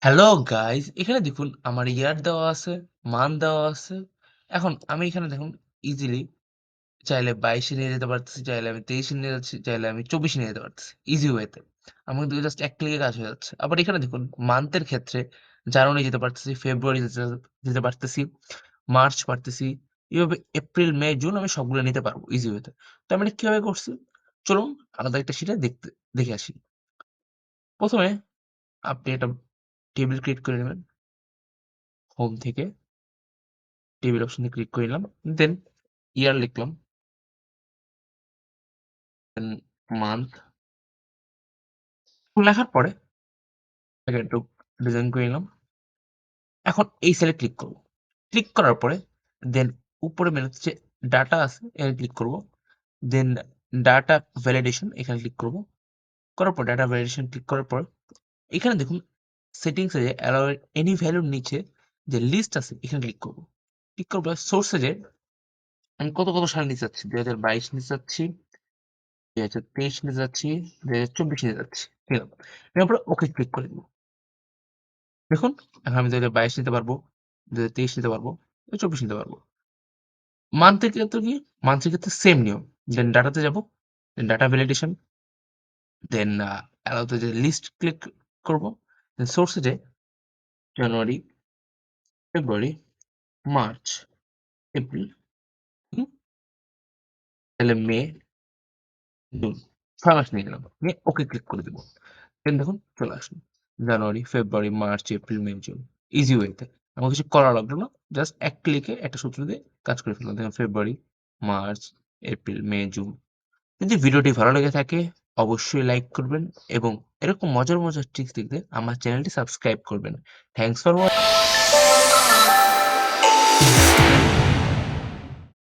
Hello guys, এখানে দেখুন আমার ইয়ার দেওয়া আছে, মান দেওয়া আছে। এখন আমি এখানে দেখুন ইজিলি চাইলে 22 নিয়ে যেতে পারতেছি, চাইলে আমি 23 নিয়ে যাচ্ছি, চাইলে আমি 24 নিয়ে যেতে পারতেছি। ইজি ওয়েতে। আমার কিন্তু জাস্ট এক ক্লিকে কাজ হয়ে যাচ্ছে। আবার এখানে দেখুন মান্থের ক্ষেত্রে জানুয়ারি যেতে পারতেছি, ফেব্রুয়ারি যেতে পারতেছি, মার্চ পারতেছি। এভাবে এপ্রিল, মে, জুন আমি সবগুলো নিতে পারবো ইজি ওয়েতে। তো আমি এটা কিভাবে করছি? চলুন আলাদা একটা শিটে দেখে আসি। প্রথমে আপনি একটা টেবিল ক্রিয়েট করে নেবেন হোম থেকে। টেবিল অপশনে ক্লিক করে নিলাম। দেন ইয়ার লিখলাম, দেন মান্থ লেখার পরে এটাকে একটু ডিজাইন করে নিলাম। এখন এই সেলে ক্লিক করব। ক্লিক করার পরে দেন উপরে মেনুতে যে ডাটা আছে এখানে ক্লিক করব। দেন ডাটা ভ্যালিডেশন এখানে ক্লিক করব। করার পর ডাটা ভ্যালিডেশন ক্লিক করার পর এখানে দেখুন সেটিংসে যে অ্যালাউ এনি ভ্যালুর নিচে যে লিস্ট আছে এখানে ক্লিক করব। ক্লিক করার পর সোর্সে যে আমি কত সাল নিতে চাচ্ছি, 2022 নিতে চাচ্ছি, 2023 নিতে যাচ্ছি, 2024 নিতে যাচ্ছি। ঠিক আছে? এরপরে ওকে ক্লিক করে দিব। দেখুন এখন আমি 2022 নিতে পারবো, 2023 নিতে পারবো, 2024 নিতে পারবো। মান্থের ক্ষেত্রে কি? মান্থের ক্ষেত্রে সেম নিয়ম। দেন ডাটাতে যাব, দেন ডাটা ভ্যালিডেশন, দেন অ্যালাউতে যে লিস্ট ক্লিক করব, দেন সোর্সে যে জানুয়ারি, ফেব্রুয়ারি, মার্চ, এপ্রিল, হুম, তাহলে মে, জুন 6 মাস নিয়ে নিলাম। নিয়ে ওকে ক্লিক করে দিব। দেন দেখুন চলে আসলো। জানুয়ারি, ফেব্রুয়ারি, মার্চ, এপ্রিল, মে, জুন। ইজি ওয়েতে। আমার কিছু করা লাগলো না। জাস্ট এক ক্লিকে একটা সূত্র দিয়ে কাজ করে ফেললাম। দেখুন ফেব্রুয়ারি, মার্চ, এপ্রিল, মে, জুন। যদি ভিডিওটি ভালো লেগে থাকে অবশ্যই লাইক করবেন এবং এরকম মজার ট্রিক্স দেখতে আমার চ্যানেলটি সাবস্ক্রাইব করবেন। Thanks for watching.